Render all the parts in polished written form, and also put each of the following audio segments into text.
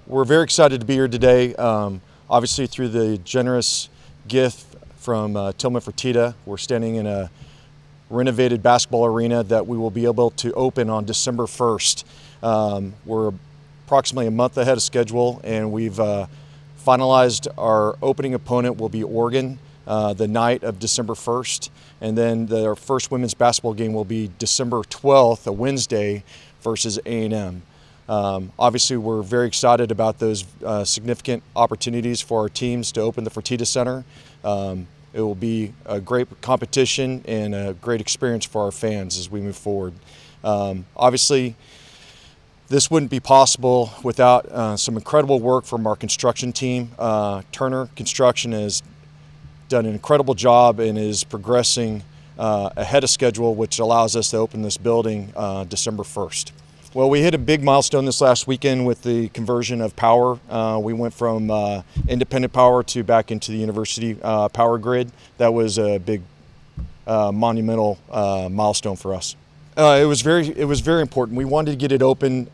We're very excited to be here today. Obviously, through the generous gift from Tillman Fertitta, we're standing in a renovated basketball arena that we will be able to open on December 1st. We're approximately a month ahead of schedule, and we've finalized our opening opponent will be Oregon the night of December 1st, and then our first women's basketball game will be December 12th, a Wednesday, versus A&M. Obviously, we're very excited about those significant opportunities for our teams to open the Fertitta Center. It will be a great competition and a great experience for our fans as we move forward. Obviously, this wouldn't be possible without some incredible work from our construction team. Turner Construction has done an incredible job and is progressing ahead of schedule, which allows us to open this building December 1st. Well, we hit a big milestone this last weekend with the conversion of power. We went from independent power to back into the university power grid. That was a big monumental milestone for us. It was very important. We wanted to get it open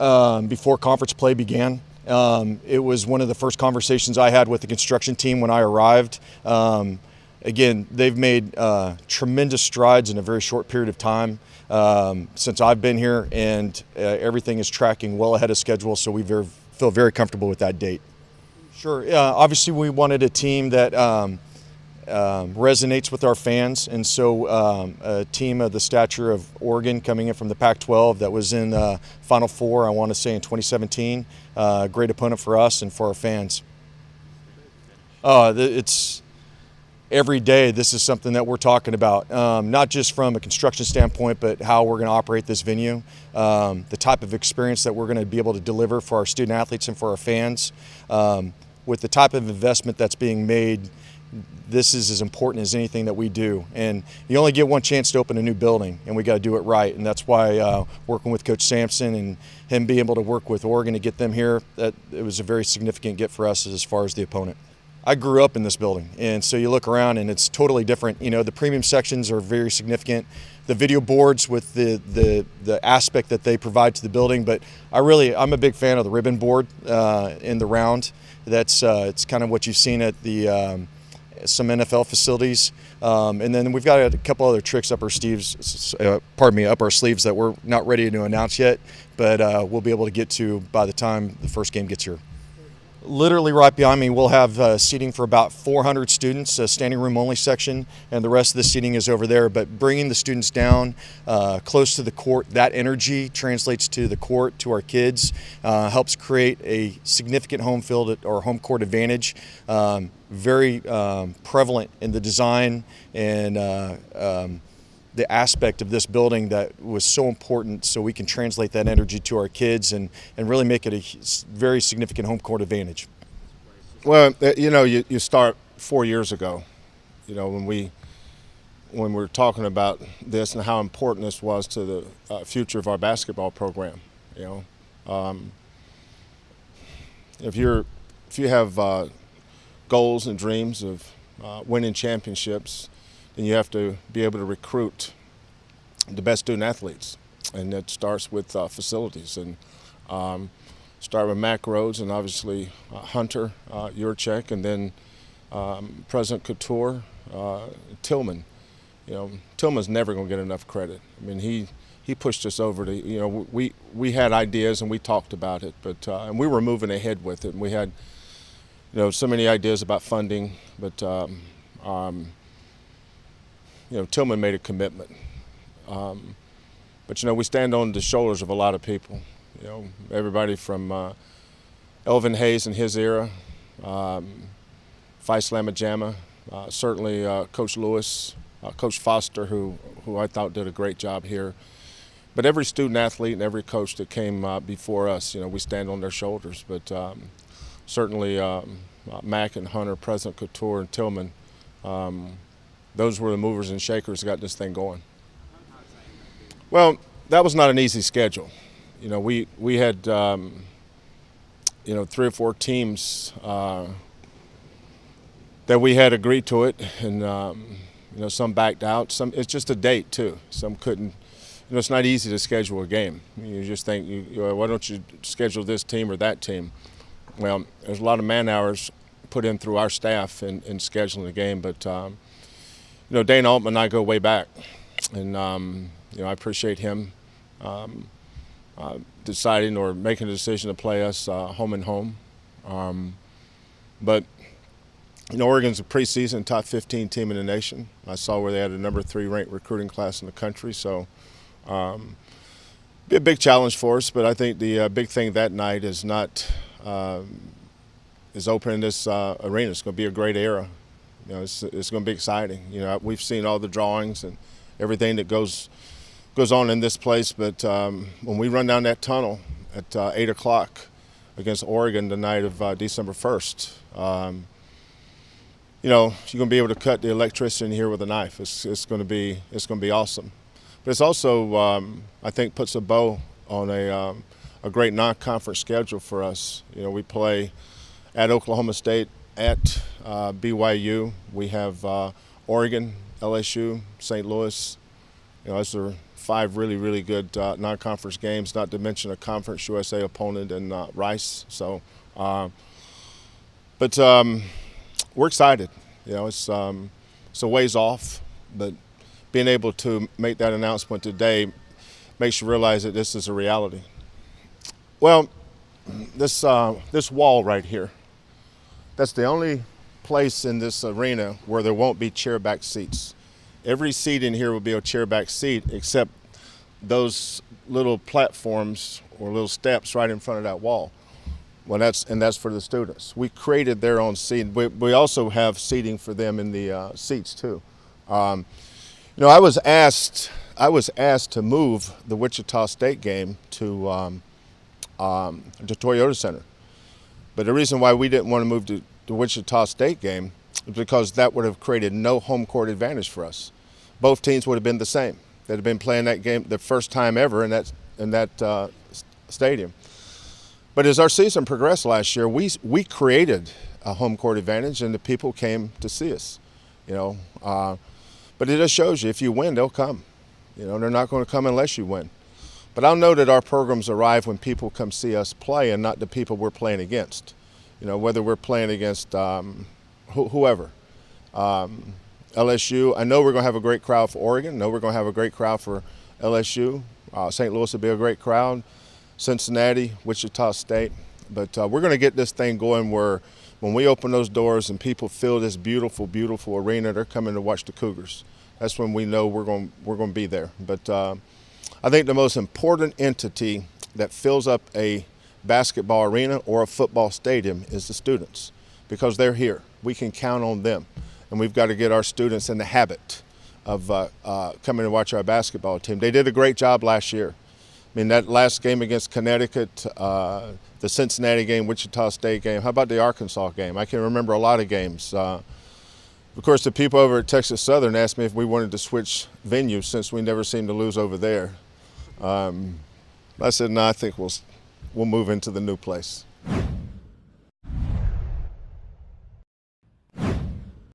before conference play began. It was one of the first conversations I had with the construction team when I arrived. Again, they've made tremendous strides in a very short period of time since I've been here, and everything is tracking well ahead of schedule, so we feel very comfortable with that date. Sure. Obviously, we wanted a team that resonates with our fans, and so a team of the stature of Oregon coming in from the Pac-12 that was in Final Four, I want to say in 2017, great opponent for us and for our fans. It's every day this is something that we're talking about, not just from a construction standpoint, but how we're going to operate this venue, the type of experience that we're going to be able to deliver for our student athletes and for our fans. With the type of investment that's being made, this is as important as anything that we do. And you only get one chance to open a new building, and we got to do it right. And that's why working with Coach Sampson and him being able to work with Oregon to get them here, it was a very significant get for us as far as the opponent. I grew up in this building, and so you look around and it's totally different. You know, the premium sections are very significant. The video boards with the aspect that they provide to the building, but I'm a big fan of the ribbon board in the round. That's it's kind of what you've seen at the some NFL facilities, and then we've got a couple other tricks up our sleeves. Up our sleeves that we're not ready to announce yet, but we'll be able to get to by the time the first game gets here. Literally right behind me, we'll have seating for about 400 students, a standing room only section, and the rest of the seating is over there. But bringing the students down close to the court, that energy translates to the court, to our kids, helps create a significant home field or home court advantage. Very prevalent in the design and the aspect of this building that was so important, so we can translate that energy to our kids and really make it a very significant home court advantage. Well, you know, you start 4 years ago, you know, when we were talking about this and how important this was to the future of our basketball program. You know, if you have goals and dreams of winning championships, then you have to be able to recruit the best student athletes, and that starts with facilities. And start with Mac Rhodes and obviously Hunter, Yurchek, and then President Couture, Tillman. You know, Tillman's never going to get enough credit. I mean, he pushed us over to, you know, we had ideas and we talked about it, but and we were moving ahead with it. And we had, you know, so many ideas about funding, but you know, Tillman made a commitment. But, you know, we stand on the shoulders of a lot of people. You know, everybody from Elvin Hayes in his era, Vice Lamajama, certainly Coach Lewis, Coach Foster, who I thought did a great job here. But every student athlete and every coach that came before us, you know, we stand on their shoulders. But certainly Mac and Hunter, President Couture, and Tillman, those were the movers and shakers that got this thing going. Well, that was not an easy schedule. You know, we had, you know, 3 or 4 teams that we had agreed to it, and, you know, some backed out. It's just a date, too. Some couldn't. You know, it's not easy to schedule a game. You just think, why don't you schedule this team or that team? well, there's a lot of man hours put in through our staff in scheduling the game, but Dana Altman and I go way back, and I appreciate him deciding or making a decision to play us home and home. But Oregon's a preseason top 15 team in the nation. I saw where they had a number 3 ranked recruiting class in the country, so be a big challenge for us. But I think the big thing that night is not is opening this arena. It's going to be a great era. It's going to be exciting. We've seen all the drawings and everything that goes on in this place, but when we run down that tunnel at 8 o'clock against Oregon the night of December 1st, you're going to be able to cut the electricity in here with a knife. It's going to be awesome. But it's also, I think, puts a bow on a great non-conference schedule for us. We play at Oklahoma State, at BYU. We have Oregon, LSU, St. Louis. Those are 5 really, really good non-conference games, not to mention a Conference USA opponent in Rice. So, but we're excited. It's a ways off, but being able to make that announcement today makes you realize that this is a reality. Well, this wall right here, that's the only place in this arena where there won't be chair-back seats. Every seat in here will be a chair-back seat except those little platforms or little steps right in front of that wall. Well, that's for the students. We created their own seat. We also have seating for them in the seats too. I was asked to move the Wichita State game to Toyota Center, but the reason why we didn't want to move to the Wichita State game is because that would have created no home court advantage for us. Both teams would have been the same. They'd have been playing that game the first time ever in that stadium. But as our season progressed last year, we created a home court advantage, and the people came to see us. But it just shows you, if you win, they'll come. They're not going to come unless you win. But I'll know that our programs arrive when people come see us play, and not the people we're playing against. Whether we're playing against whoever. LSU, I know we're going to have a great crowd for Oregon. I know we're going to have a great crowd for LSU. St. Louis will be a great crowd. Cincinnati, Wichita State. But we're going to get this thing going where when we open those doors and people fill this beautiful, beautiful arena, they're coming to watch the Cougars. That's when we know we're going to be there. But I think the most important entity that fills up a basketball arena or a football stadium is the students, because they're here. We can count on them. And we've got to get our students in the habit of coming to watch our basketball team. They did a great job last year. That last game against Connecticut, the Cincinnati game, Wichita State game, how about the Arkansas game? I can remember a lot of games. Of course, the people over at Texas Southern asked me if we wanted to switch venues since we never seem to lose over there. I said, no, I think we'll move into the new place.